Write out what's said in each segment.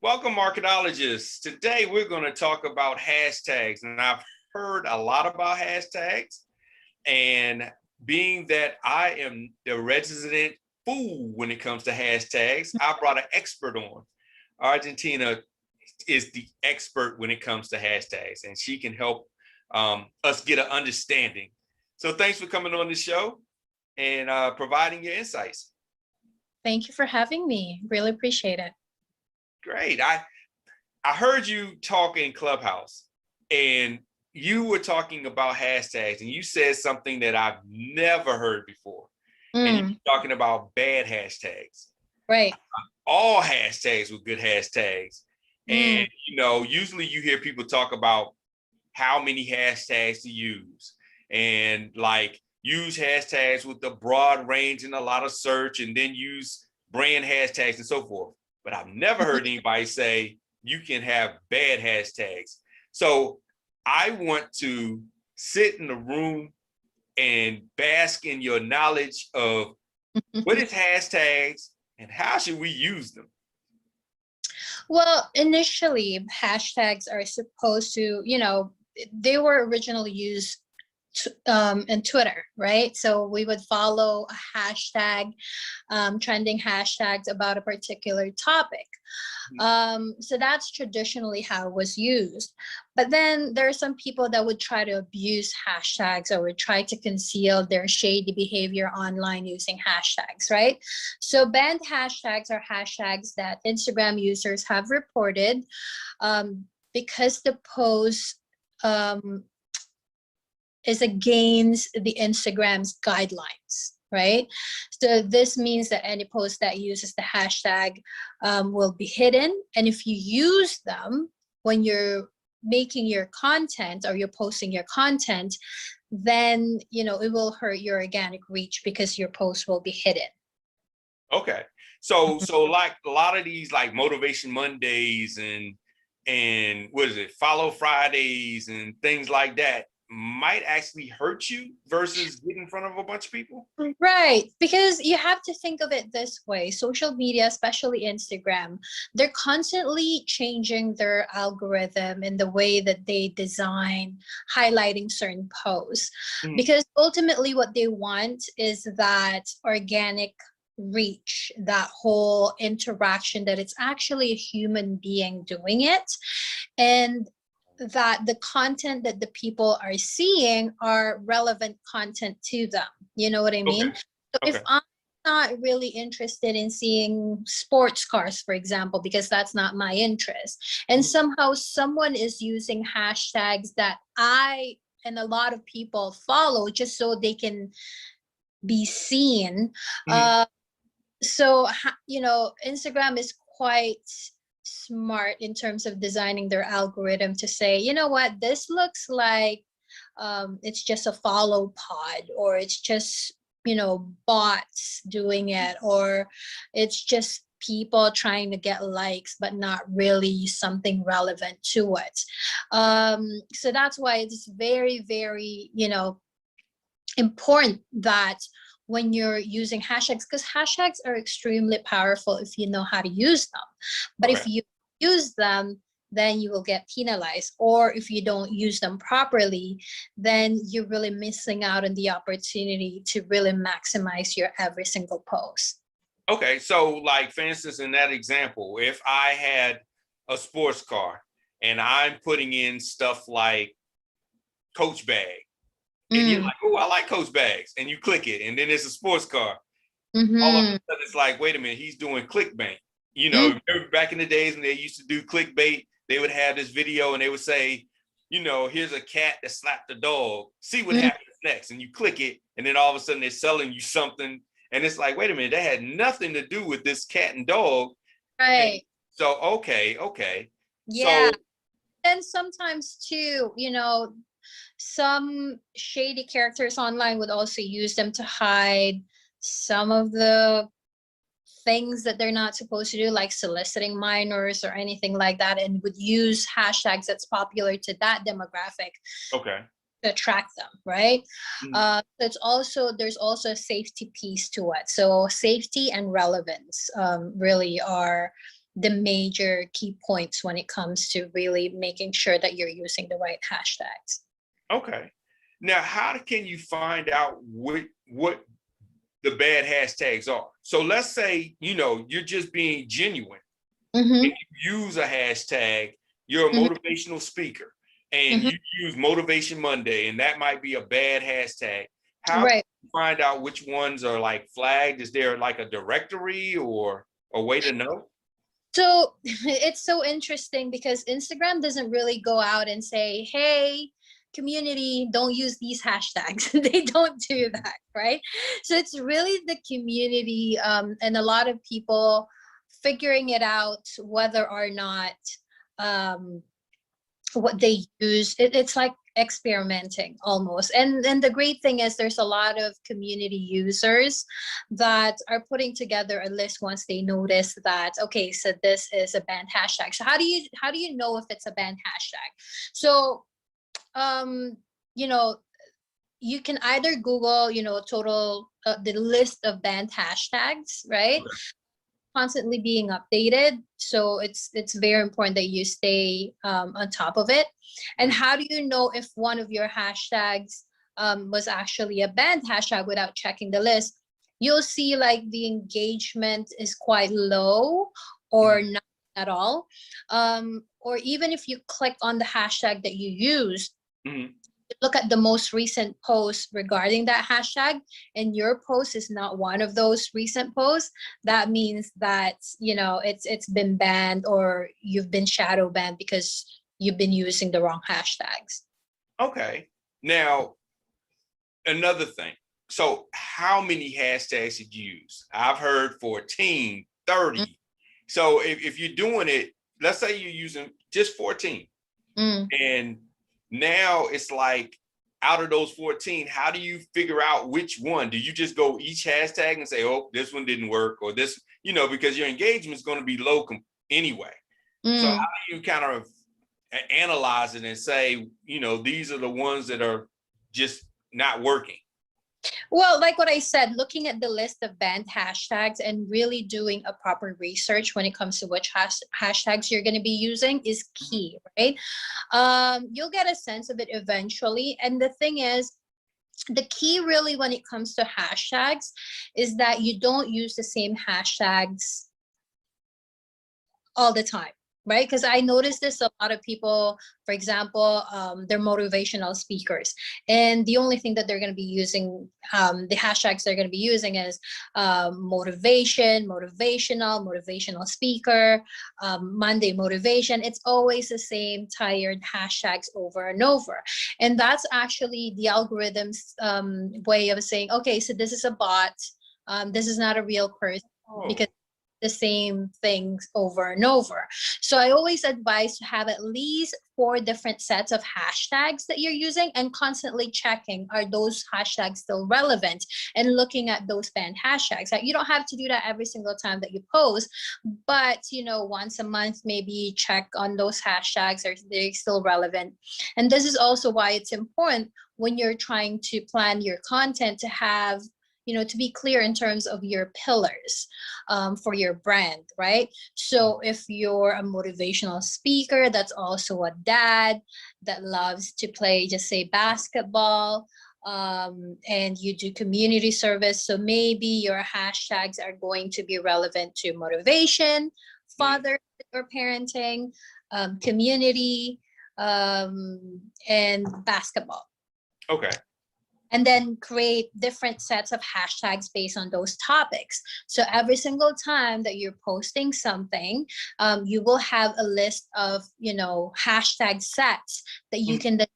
Welcome, marketologists. Today we're going to talk about hashtags, and I've heard a lot about hashtags. And being that I am the resident fool when it comes to hashtags, I brought an expert on. Argentina is the expert when it comes to hashtags, and she can help us get an understanding. So thanks for coming on the show and providing your insights. Thank you for having me. Really appreciate it. Great. I heard you talk in Clubhouse, and you were talking about hashtags, and you said something that I've never heard before. And you were talking about bad hashtags. Right. All hashtags were good hashtags. And, usually you hear people talk about how many hashtags to use and like use hashtags with the broad range and a lot of search, and then use brand hashtags and so forth. But I've never heard anybody say you can have bad hashtags. So I want to sit in the room and bask in your knowledge of what is hashtags and how should we use them? Well, initially, hashtags are supposed to, they were originally used in Twitter, right? So we would follow a hashtag, trending hashtags about a particular topic. So that's traditionally how it was used. But then there are some people that would try to abuse hashtags or would try to conceal their shady behavior online using hashtags, right? So banned hashtags are hashtags that Instagram users have reported because the post is against the Instagram's guidelines, right? So this means that any post that uses the hashtag will be hidden. And if you use them when you're making your content or you're posting your content, then, it will hurt your organic reach because your post will be hidden. Okay. So like a lot of these like Motivation Mondays and what is it, Follow Fridays and things like that might actually hurt you versus get in front of a bunch of people? Right, because you have to think of it this way. Social media, especially Instagram, they're constantly changing their algorithm in the way that they design highlighting certain posts. Because ultimately what they want is that organic reach, that whole interaction, that it's actually a human being doing it, and that the content that the people are seeing are relevant content to them. You know what I mean? Okay. So if I'm not really interested in seeing sports cars, for example, because that's not my interest, and somehow someone is using hashtags that I and a lot of people follow just so they can be seen. So, Instagram is quite smart in terms of designing their algorithm to say, you know what, this looks like it's just a follow pod, or it's just, bots doing it, or it's just people trying to get likes but not really something relevant to it. So that's why it's very, very, important that when you're using hashtags, because hashtags are extremely powerful if you know how to use them. But if you use them, then you will get penalized. Or if you don't use them properly, then you're really missing out on the opportunity to really maximize your every single post. Okay, so like for instance, in that example, if I had a sports car and I'm putting in stuff like Coach Bag, and you're like, oh, I like Coach bags. And you click it, and then it's a sports car. All of a sudden, it's like, wait a minute, he's doing clickbait. Remember back in the days when they used to do clickbait, they would have this video and they would say, here's a cat that slapped a dog. See what happens next. And you click it, and then all of a sudden they're selling you something. And it's like, wait a minute, that had nothing to do with this cat and dog. Right. And so, okay. Yeah. So, and sometimes too, some shady characters online would also use them to hide some of the things that they're not supposed to do, like soliciting minors or anything like that, and would use hashtags that's popular to that demographic. Okay. To attract them, right? There's also a safety piece to it. So safety and relevance really are the major key points when it comes to really making sure that you're using the right hashtags. Okay. Now, how can you find out what the bad hashtags are? So let's say, you're just being genuine and you use a hashtag, you're a motivational speaker and you use Motivation Monday, and that might be a bad hashtag. How can you find out which ones are like flagged? Is there like a directory or a way to know? So it's so interesting because Instagram doesn't really go out and say, hey, community, don't use these hashtags. They don't do that, right? So it's really the community and a lot of people figuring it out whether or not what they use. It's like experimenting almost. And the great thing is there's a lot of community users that are putting together a list once they notice that, okay, so this is a banned hashtag. So how do you know if it's a banned hashtag? So you can either Google, total the list of banned hashtags, right? Okay. Constantly being updated, so it's very important that you stay on top of it. And how do you know if one of your hashtags was actually a banned hashtag without checking the list? You'll see like the engagement is quite low or not at all, or even if you click on the hashtag that you used, look at the most recent post regarding that hashtag, and your post is not one of those recent posts, that means that it's been banned or you've been shadow banned because you've been using the wrong hashtags. Okay. Now, another thing. So how many hashtags did you use? I've heard 14, 30. So if you're doing it, let's say you're using just 14. And now it's like, out of those 14, how do you figure out which one? Do you just go each hashtag and say, oh, this one didn't work, or this, because your engagement is going to be low anyway. So how do you kind of analyze it and say, these are the ones that are just not working? Well, like what I said, looking at the list of banned hashtags and really doing a proper research when it comes to which hashtags you're going to be using is key, right? You'll get a sense of it eventually. And the thing is, the key really when it comes to hashtags is that you don't use the same hashtags all the time. Right? Because I noticed this, a lot of people, for example, they're motivational speakers. And the only thing that they're going to be using, the hashtags they're going to be using is motivation, motivational speaker, Monday motivation. It's always the same tired hashtags over and over. And that's actually the algorithm's way of saying, okay, so this is a bot. This is not a real person, because the same things over and over. So I always advise to have at least 4 different sets of hashtags that you're using and constantly checking, are those hashtags still relevant, and looking at those banned hashtags. You don't have to do that every single time that you post, but once a month, maybe check on those hashtags, are they still relevant? And this is also why it's important when you're trying to plan your content to have to be clear in terms of your pillars for your brand, right? So if you're a motivational speaker that's also a dad that loves to play, just say, basketball, and you do community service, so maybe your hashtags are going to be relevant to motivation, father or parenting, community, and basketball. Okay. And then create different sets of hashtags based on those topics. So every single time that you're posting something, you will have a list of, hashtag sets that you can then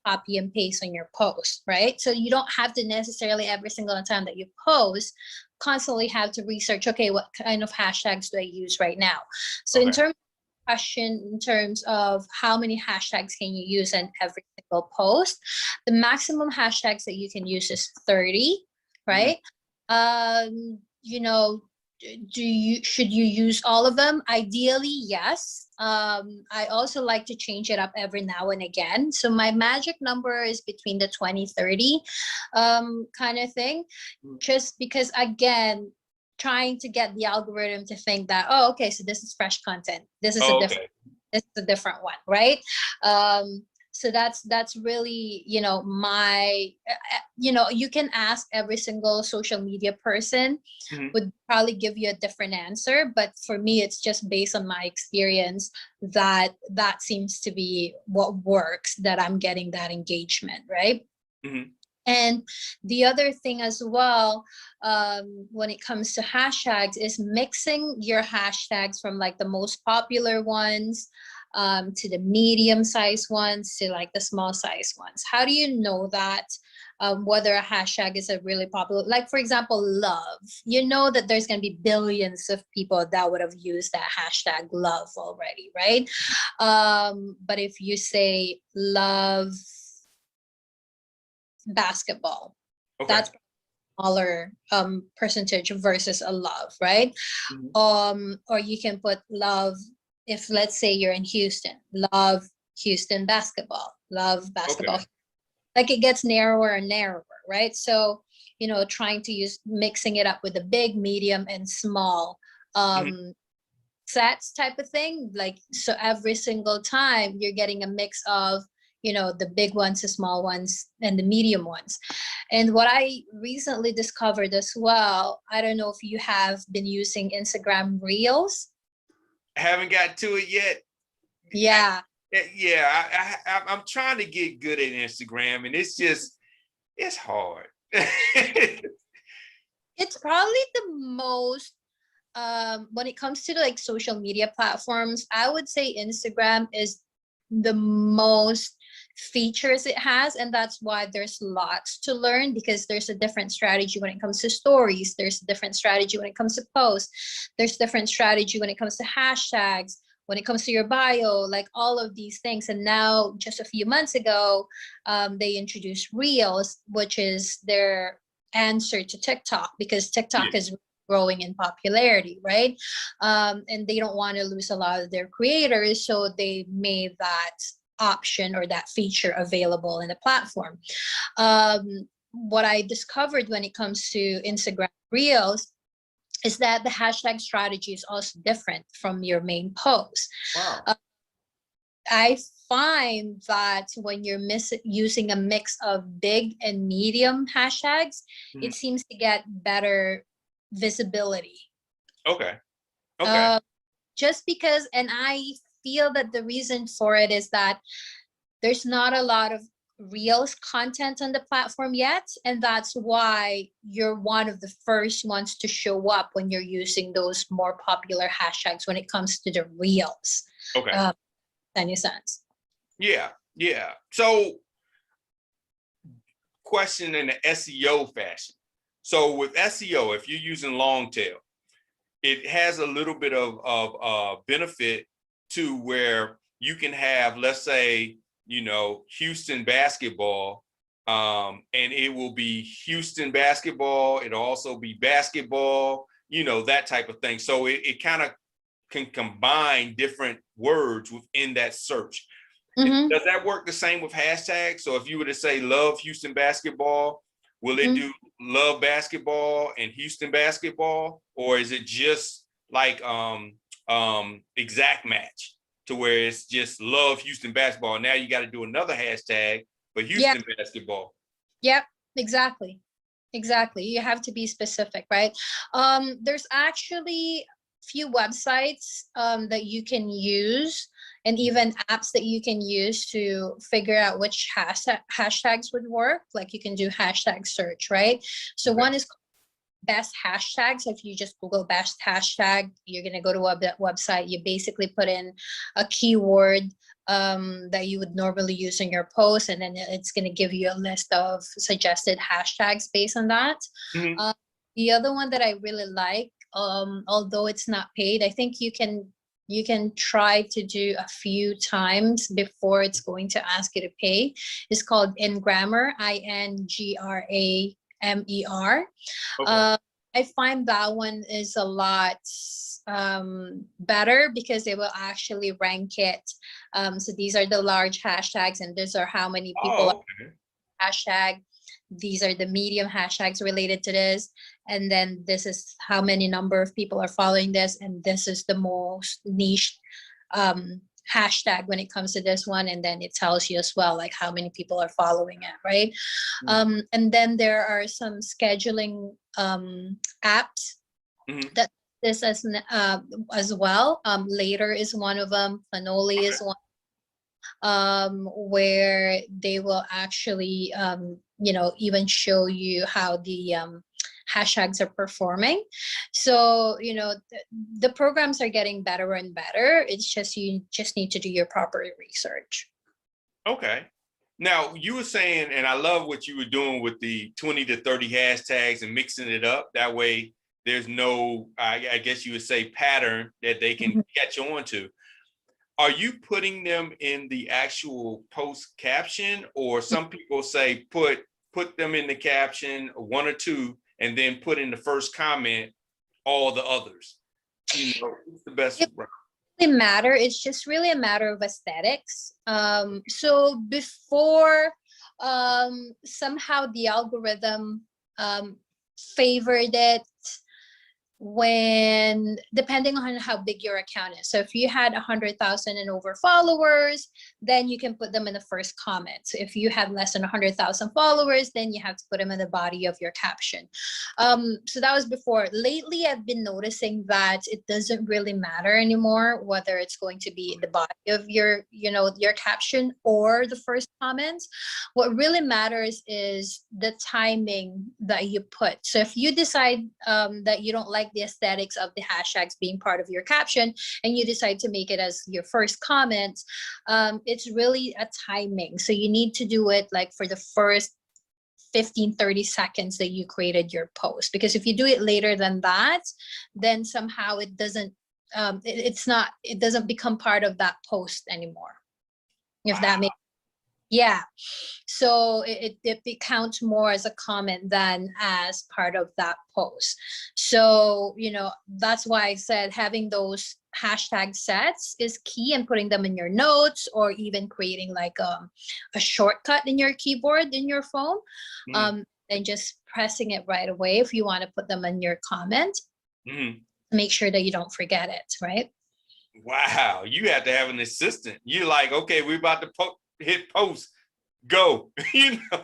copy and paste on your post, right? So you don't have to necessarily every single time that you post constantly have to research, okay, what kind of hashtags do I use right now? So in terms question in terms of how many hashtags can you use in every single post, the maximum hashtags that you can use is 30, right? Should you use all of them? Ideally, yes. I also like to change it up every now and again. So my magic number is between the 20, 30 kind of thing, just because, again, trying to get the algorithm to think that, oh, okay, so this is fresh content. This is a Oh, different, okay. this is a different one, right? So that's really, you know, you know, you can ask every single social media person, Mhm. would probably give you a different answer, but for me it's just based on my experience that that seems to be what works, that I'm getting that engagement, right? Mhm. And the other thing as well, when it comes to hashtags, is mixing your hashtags from like the most popular ones, to the medium sized ones, to like the small sized ones. How do you know that, whether a hashtag is a really popular, like for example, love, you know that there's going to be billions of people that would have used that hashtag love already, right? But if you say love basketball, Okay. that's smaller percentage versus a love, right? Mhm. Or you can put love, if let's say you're in Houston, love Houston basketball, love basketball, Okay. like it gets narrower and narrower, right? So, you know, trying to use mixing it up with the big, medium, and small Mhm. sets type of thing, like, so every single time you're getting a mix of, you know, the big ones, the small ones, and the medium ones. And what I recently discovered as well, I don't know if you have been using Instagram Reels. Haven't got to it yet. Yeah, Yeah, I'm trying to get good at Instagram, and it's hard. it's probably the most, when it comes to like social media platforms, I would say Instagram is the most features it has, and that's why there's lots to learn, because there's a different strategy when it comes to stories, there's a different strategy when it comes to posts, there's different strategy when it comes to hashtags, when it comes to your bio, like all of these things. And now just a few months ago, they introduced Reels, which is their answer to TikTok, because TikTok Yeah. is growing in popularity, right? And they don't want to lose a lot of their creators, so they made that option or that feature available in the platform. What I discovered when it comes to Instagram Reels is that the hashtag strategy is also different from your main post. Wow. I find that when you're using a mix of big and medium hashtags, Mhm. it seems to get better visibility. Okay. Okay. Uh, just because, and I feel that the reason for it is that there's not a lot of Reels content on the platform yet. And that's why you're one of the first ones to show up when you're using those more popular hashtags when it comes to the Reels. Okay. Uh, any sense? Yeah. Yeah. So, question in the SEO fashion. So, with SEO, if you're using long tail, it has a little bit of benefit to where you can have, let's say, Houston basketball, and it will be Houston basketball. It'll also be basketball, that type of thing. So it kind of can combine different words within that search. Mm-hmm. Does that work the same with hashtags? So if you were to say love Houston basketball, will it Mm-hmm. do love basketball and Houston basketball? Or is it just like exact match to where it's just love Houston basketball? Now you got to do another hashtag for Yeah. Houston basketball. Yep. Exactly. Exactly. You have to be specific, right? There's actually few websites that you can use, and even apps that you can use to figure out which hashtags would work. Like you can do hashtag search, right? So Okay. one is best hashtags. If you just Google best hashtag, you're going to go to that website. You basically put in a keyword that you would normally use in your post, and then it's going to give you a list of suggested hashtags based on that. Mm-hmm. The other one that I really like, although it's not paid, I think you can try to do a few times before it's going to ask you to pay, is called Ingrammar, Ingramer. Okay. uh, I find that one is a lot better, because they will actually rank it. So these are the large hashtags, and these are how many people Oh, okay. hashtag. these are the medium hashtags related to this, and then this is how many number of people are following this, and this is the most niche hashtag when it comes to this one, and then it tells you as well like how many people are following it, right? And then there are some scheduling apps that this as well. Later is one of them. Planoli is one, where they will actually even show you how the hashtags are performing. So the programs are getting better and better. It's just you just need to do your proper research. Okay. Now you were saying, and I love what you were doing with the 20 to 30 hashtags and mixing it up. That way there's no, I guess you would say, pattern that they can catch on to. Are you putting them in the actual post caption, or some people say put them in the caption, one or two, and then put in the first comment all the others? What's the best? Matter. It's just really a matter of aesthetics. So before, somehow the algorithm favored it when, depending on how big your account is. So if you had 100,000 and over followers, then you can put them in the first comment. So if you had less than 100,000 followers, then you have to put them in the body of your caption. So that was before. Lately, I've been noticing that it doesn't really matter anymore whether it's going to be in the body of your caption or the first comments. What really matters is the timing that you put. So if you decide that you don't like the aesthetics of the hashtags being part of your caption, and you decide to make it as your first comment, it's really a timing. So you need to do it like for the first 15-30 seconds that you created your post, because if you do it later than that, then somehow it doesn't it doesn't become part of that post anymore, if that makes. Yeah, so it counts more as a comment than as part of that post. So that's why I said having those hashtag sets is key, and putting them in your notes, or even creating like a shortcut in your keyboard in your phone, and just pressing it right away if you want to put them in your comment. Make sure that you don't forget it, right? Wow, you have to have an assistant. You're like, okay, we're about to hit post, go,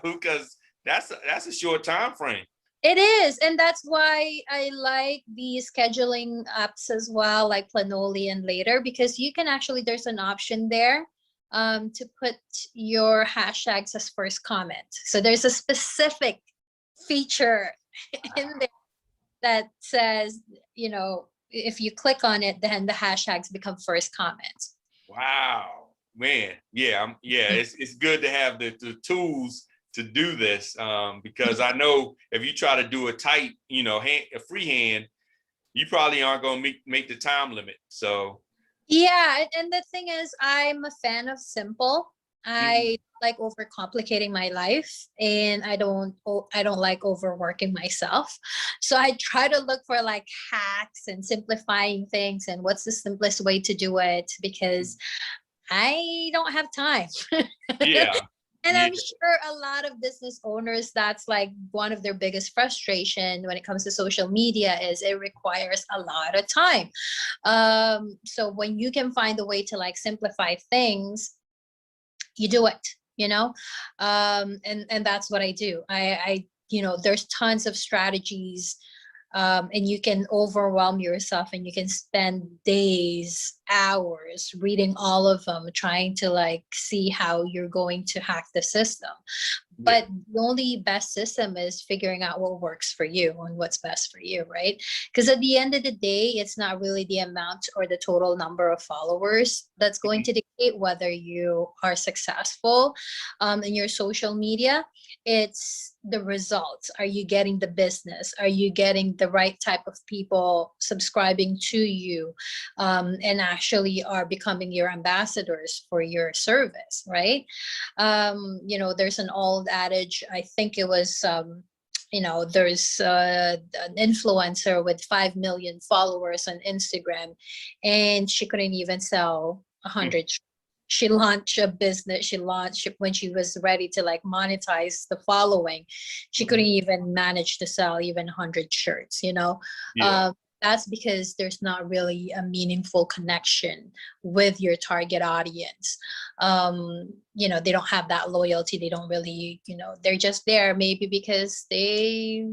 because that's a short time frame. It is, and that's why I like the scheduling apps as well, like Planoli and Later, because you can actually, there's an option there to put your hashtags as first comment. So there's a specific feature in there that says, if you click on it, then the hashtags become first comments. Wow. Man, it's good to have the tools to do this, because I know if you try to do a tight, a freehand, you probably aren't going to make the time limit. So yeah, and the thing is, I'm a fan of simple. I like overcomplicating my life, and I don't like overworking myself. So I try to look for like hacks and simplifying things and what's the simplest way to do it, because I don't have time. Yeah. And I'm sure a lot of business owners, that's like one of their biggest frustration when it comes to social media, is it requires a lot of time. So when you can find a way to like simplify things, you do it, and that's what I do. I there's tons of strategies, and you can overwhelm yourself, and you can spend days, hours reading all of them, trying to like see how you're going to hack the system. But the only best system is figuring out what works for you and what's best for you, right? Because at the end of the day, it's not really the amount or the total number of followers that's going to dictate whether you are successful in your social media. It's the results. Are you getting the business? Are you getting the right type of people subscribing to you, and actually are becoming your ambassadors for your service, right? There's an old adage, I think it was, there's an influencer with 5 million followers on Instagram, and she couldn't even sell 100. she launched a business. She launched when she was ready to like monetize the following. She couldn't even manage to sell even 100 shirts, you know. Yeah. That's because there's not really a meaningful connection with your target audience. You know, they don't have that loyalty. They don't really, you know, they're just there maybe because they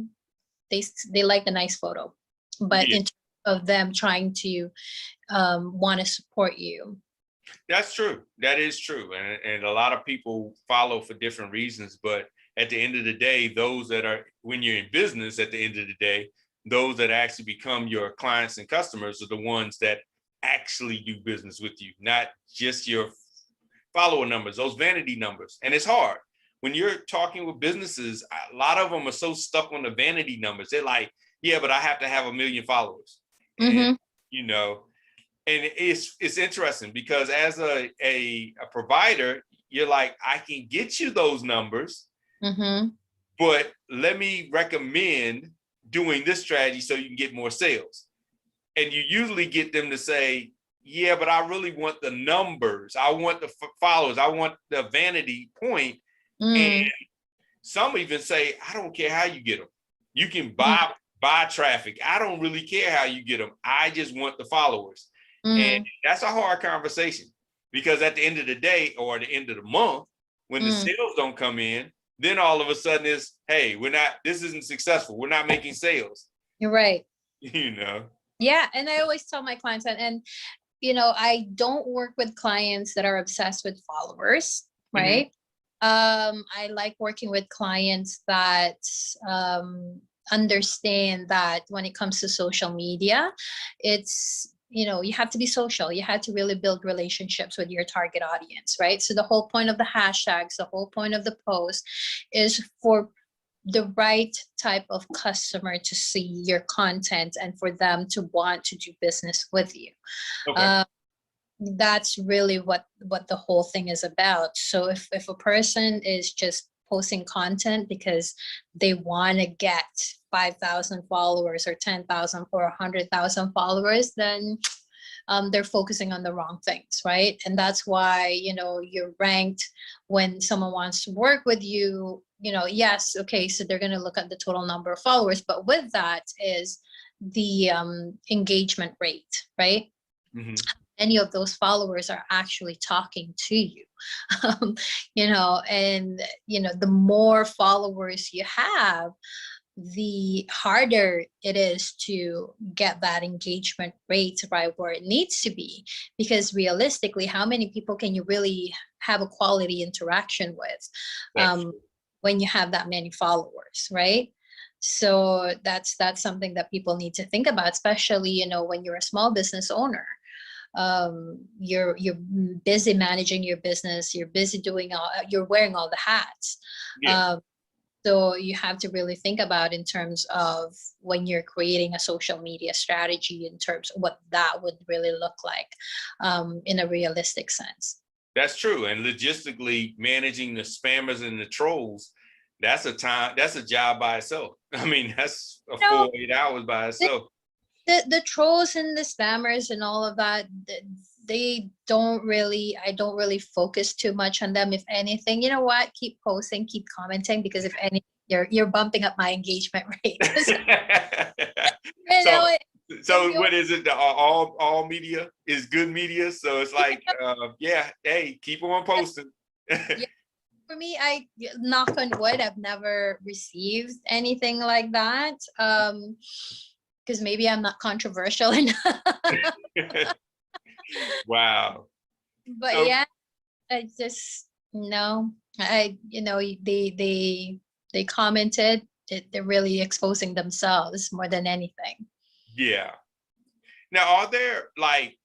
like the nice photo, but Yeah. in terms of them trying to want to support you. That's true. That is true. And a lot of people follow for different reasons. But at the end of the day, those that are, when you're in business, at the end of the day, those that actually become your clients and customers are the ones that actually do business with you, not just your follower numbers, those vanity numbers. And it's hard. When you're talking with businesses, a lot of them are so stuck on the vanity numbers. They're like, yeah, but I have to have 1 million followers. Mm-hmm. And, you know, and it's interesting because as a provider, you're like, I can get you those numbers, Mm-hmm. but let me recommend doing this strategy so you can get more sales. And you usually get them to say, yeah, but I really want the numbers. I want the followers. I want the vanity point. And some even say, I don't care how you get them. You can buy traffic. I don't really care how you get them. I just want the followers. And that's a hard conversation because at the end of the day or the end of the month, when the sales don't come in, then all of a sudden it's, hey, this isn't successful. We're not making sales. You're right. You know? Yeah. And I always tell my clients and you know, I don't work with clients that are obsessed with followers, right? I like working with clients that understand that when it comes to social media, it's, you know, you have to be social. You have to really build relationships with your target audience, right? So the whole point of the hashtags, the whole point of the post is for the right type of customer to see your content and for them to want to do business with you. Okay. That's really what the whole thing is about. So if a person is just posting content because they want to get 5,000 followers or 10,000 or 100,000 followers, then they're focusing on the wrong things, right? And that's why, you know, you're ranked when someone wants to work with you, you know, yes, okay, so they're going to look at the total number of followers, but with that is the engagement rate, right? Any of those followers are actually talking to you. You know, and you know, the more followers you have, the harder it is to get that engagement rate right where it needs to be, because realistically, how many people can you really have a quality interaction with when you have that many followers, right? So that's something that people need to think about, especially, you know, when you're a small business owner. You're busy managing your business, you're busy doing you're wearing all the hats. So you have to really think about in terms of when you're creating a social media strategy, in terms of what that would really look like in a realistic sense. That's true. And logistically managing the spammers and the trolls, that's a job by itself. I mean, that's a full 8 hours by itself. The trolls and the spammers and all of that, I don't really focus too much on them. If anything, you know what, keep posting, keep commenting, because if anything, you're bumping up my engagement rate. So what is it? All media is good media. So it's like, yeah, hey, keep on posting. Yeah. For me, I knock on wood, I've never received anything like that. Because maybe I'm not controversial enough. Wow. But yeah, I just you know, they commented. They're really exposing themselves more than anything. Yeah. Now, are there like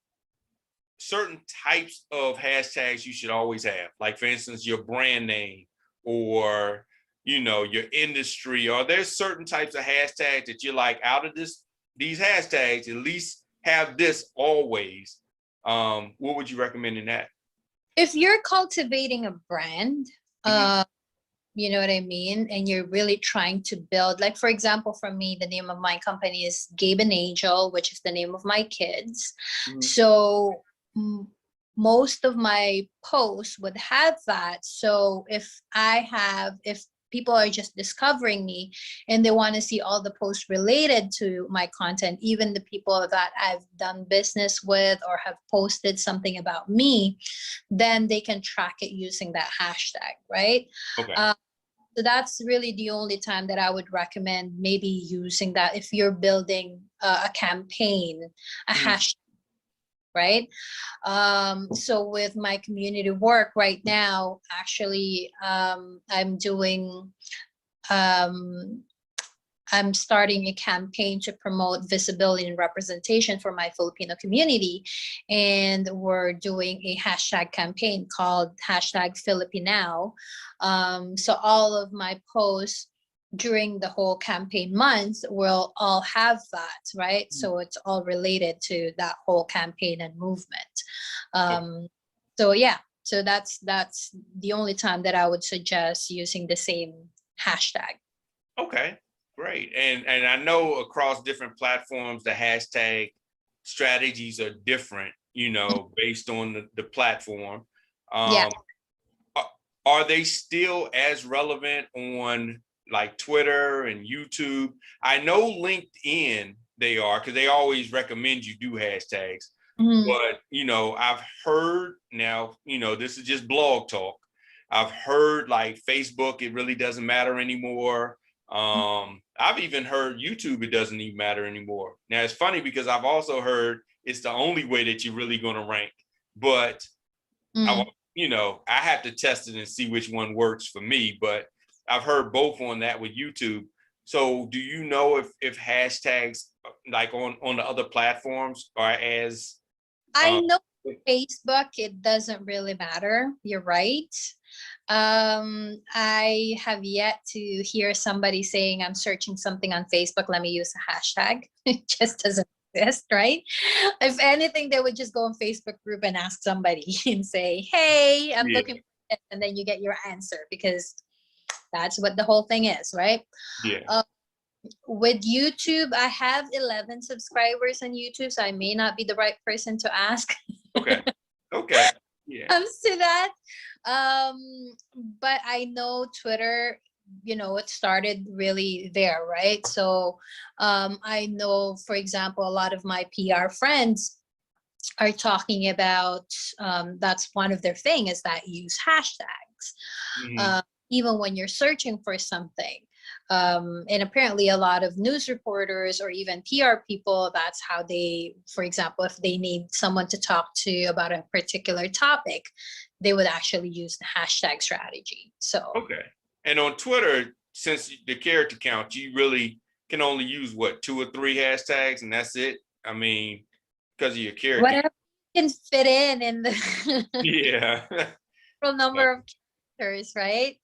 certain types of hashtags you should always have? Like, for instance, your brand name or, you know, your industry. Are there certain types of hashtags that you're like, out of these hashtags, at least have this always? What would you recommend in that? If you're cultivating a brand, you know what I mean, and you're really trying to build, like, for example, for me, the name of my company is Gabe and Angel, which is the name of my kids. So most of my posts would have that. So if people are just discovering me and they want to see all the posts related to my content, even the people that I've done business with or have posted something about me, then they can track it using that hashtag, right? Okay. So that's really the only time that I would recommend maybe using that if you're building a campaign, a hashtag, right? So with my community work right now, actually, um, I'm starting a campaign to promote visibility and representation for my Filipino community. And we're doing a hashtag campaign called hashtag Filipinao. So all of my posts during the whole campaign month will all have that, right? So it's all related to that whole campaign and movement. So yeah, so that's the only time that I would suggest using the same hashtag. Okay, great. And I know across different platforms, the hashtag strategies are different, based on the platform. Yeah. Are they still as relevant on like Twitter and YouTube? I know LinkedIn they are, because they always recommend you do hashtags. But, I've heard now, this is just blog talk. I've heard like Facebook, it really doesn't matter anymore. I've even heard YouTube, it doesn't even matter anymore. Now it's funny because I've also heard it's the only way that you're really going to rank. But I have to test it and see which one works for me. But I've heard both on that with YouTube. So do you know if hashtags like on the other platforms are as I know Facebook, it doesn't really matter. You're right. I have yet to hear somebody saying I'm searching something on Facebook, let me use a hashtag. It just doesn't exist, right? If anything, they would just go on Facebook group and ask somebody and say, hey, I'm looking for this, and then you get your answer, because that's what the whole thing is, right? Yeah. With YouTube, I have 11 subscribers on YouTube, so I may not be the right person to ask. Okay. Yeah. Comes to that. But I know Twitter, it started really there, right? So I know, for example, a lot of my PR friends are talking about that's one of their thing is that use hashtags, even when you're searching for something. And apparently a lot of news reporters or even PR people, that's how they, for example, if they need someone to talk to about a particular topic, they would actually use the hashtag strategy. So okay. And on Twitter, since the character count, you really can only use what, 2 or 3 hashtags, and that's it. I mean, because of your character. Whatever you can fit in the yeah number of characters, right?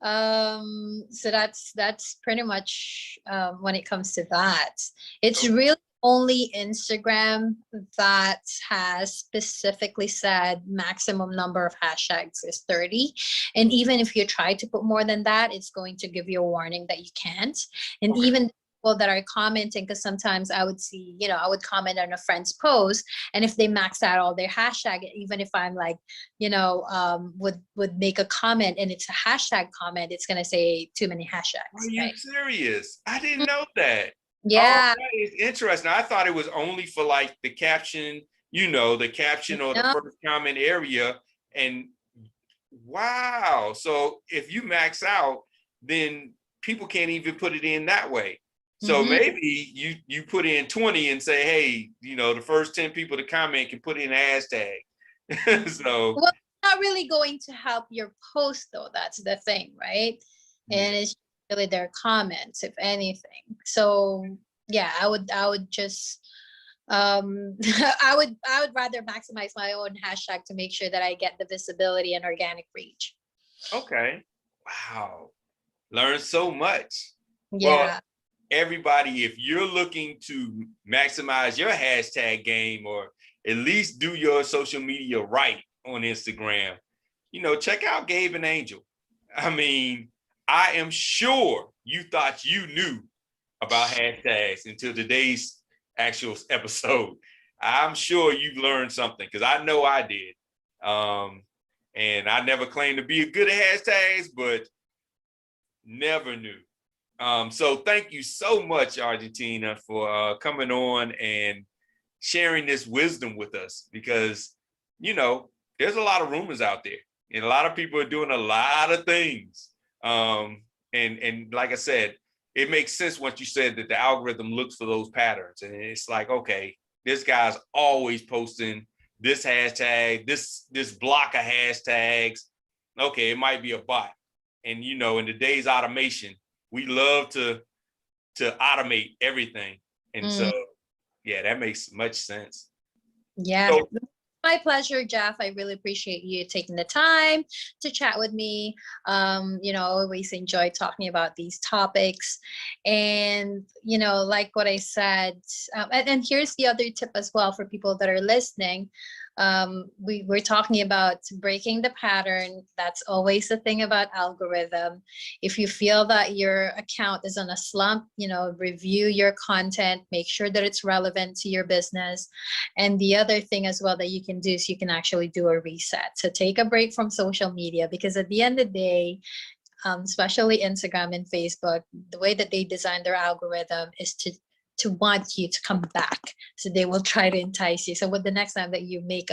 So that's pretty much when it comes to that. It's really only Instagram that has specifically said maximum number of hashtags is 30. And even if you try to put more than that, it's going to give you a warning that you can't. And even people that are commenting, because sometimes I would see, I would comment on a friend's post, and if they max out all their hashtag, even if I'm like, would make a comment and it's a hashtag comment, it's gonna say too many hashtags. Are you serious? I didn't know that. Yeah. Oh, that is interesting. I thought it was only for like the caption, the caption or the first comment area. And wow. So if you max out, then people can't even put it in that way. So maybe you put in 20 and say, hey, the first 10 people to comment can put in a hashtag. So well, it's not really going to help your post though. That's the thing, right? And it's really their comments, if anything. So yeah, I would just I would rather maximize my own hashtag to make sure that I get the visibility and organic reach. Okay. Wow. Learn so much. Yeah. Well, everybody, if you're looking to maximize your hashtag game or at least do your social media right on Instagram, check out Gabe and Angel. I mean, I am sure you thought you knew about hashtags until today's actual episode. I'm sure you learned something, because I know I did. And I never claimed to be good at hashtags, but never knew. So thank you so much, Argentina, for coming on and sharing this wisdom with us, because, there's a lot of rumors out there and a lot of people are doing a lot of things. And like I said, it makes sense once you said that the algorithm looks for those patterns. And it's like, okay, this guy's always posting this hashtag, this block of hashtags. Okay, it might be a bot. And, in today's automation, we love to automate everything. And so, yeah, that makes much sense. Yeah. So, my pleasure, Jeff. I really appreciate you taking the time to chat with me. Always enjoy talking about these topics. And, like what I said, and here's the other tip as well for people that are listening. We're talking about breaking the pattern. That's always the thing about algorithm. If you feel that your account is on a slump, review your content, make sure that it's relevant to your business. And the other thing as well that you can do is you can actually do a reset. So take a break from social media, because at the end of the day, especially Instagram and Facebook, the way that they design their algorithm is to want you to come back. So they will try to entice you. So with the next time that you make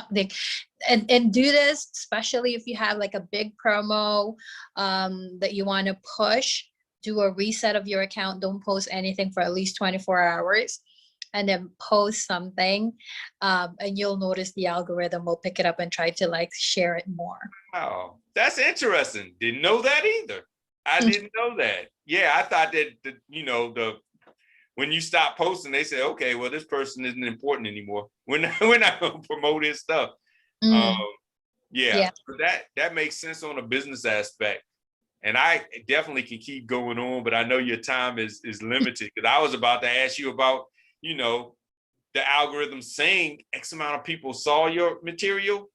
and do this, especially if you have like a big promo that you want to push, do a reset of your account. Don't post anything for at least 24 hours. And then post something, and you'll notice the algorithm will pick it up and try to share it more. Oh, that's interesting. Didn't know that either. I didn't know that. Yeah, I thought that when you stop posting, they say, okay, well, this person isn't important anymore. We're not going to promote his stuff. Yeah. So that makes sense on a business aspect. And I definitely can keep going on, but I know your time is limited, because I was about to ask you about, the algorithm saying X amount of people saw your material,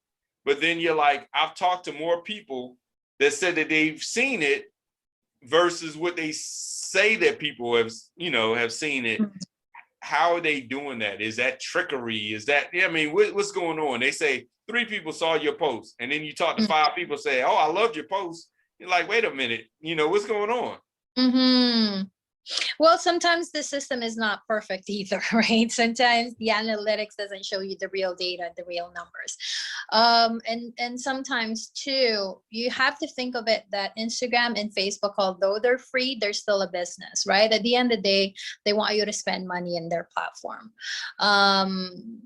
but then you're like, I've talked to more people that said that they've seen it versus what they say that people have seen it. How are they doing that? Is that trickery? Is that, what's going on? They say 3 people saw your post, and then you talk to 5 people, say, oh, I loved your post. You're like, wait a minute, what's going on? Mm-hmm. Well, sometimes the system is not perfect either, right? Sometimes the analytics doesn't show you the real data, the real numbers. And sometimes too, you have to think of it that Instagram and Facebook, although they're free, they're still a business, right? At the end of the day, they want you to spend money in their platform.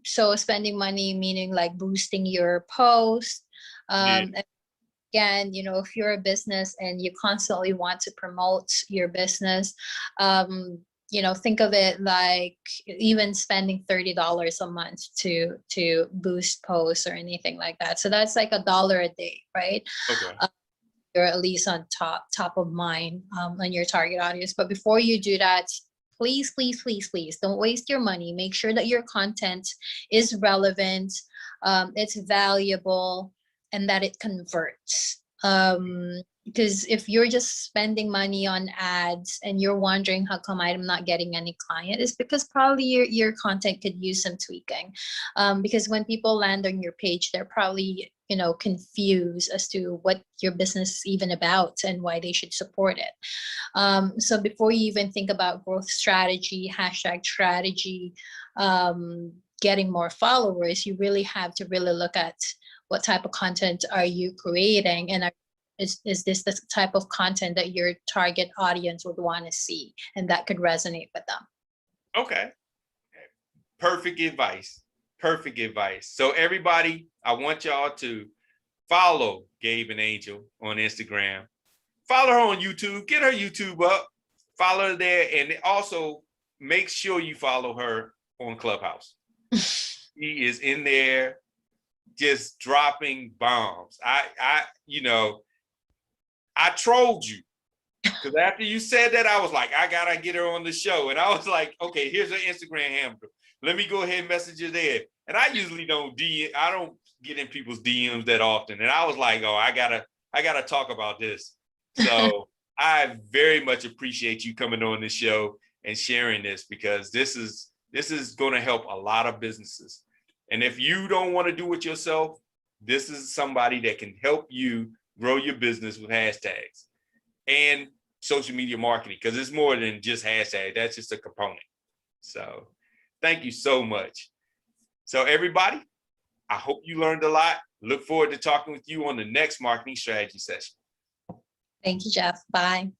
So spending money, meaning like boosting your post, again, if you're a business and you constantly want to promote your business, think of it like even spending $30 a month to boost posts or anything like that. So that's like $1 a day, right? Okay. You're at least on top of mind on your target audience. But before you do that, please don't waste your money. Make sure that your content is relevant, it's valuable, and that it converts. Because if you're just spending money on ads and you're wondering how come I'm not getting any client, it's because probably your content could use some tweaking. Because when people land on your page, they're probably confused as to what your business is even about and why they should support it. So before you even think about growth strategy, hashtag strategy, getting more followers, you really have to really look at what type of content are you creating, and is this the type of content that your target audience would want to see and that could resonate with them. Okay. Perfect advice. So everybody, I want y'all to follow Gabe and Angel on Instagram. Follow her on YouTube. Get her YouTube up. Follow her there. And also make sure you follow her on Clubhouse. She is in there just dropping bombs. I trolled you, because after you said that, I was like, I gotta get her on the show. And I was like, okay, here's her Instagram handle. Let me go ahead and message her there. And I usually don't get in people's DMs that often. And I was like, oh, I gotta talk about this. So I very much appreciate you coming on this show and sharing this, because this is going to help a lot of businesses. And if you don't want to do it yourself, this is somebody that can help you grow your business with hashtags and social media marketing, because it's more than just hashtag. That's just a component. So thank you so much. So everybody, I hope you learned a lot. Look forward to talking with you on the next marketing strategy session. Thank you, Jeff. Bye.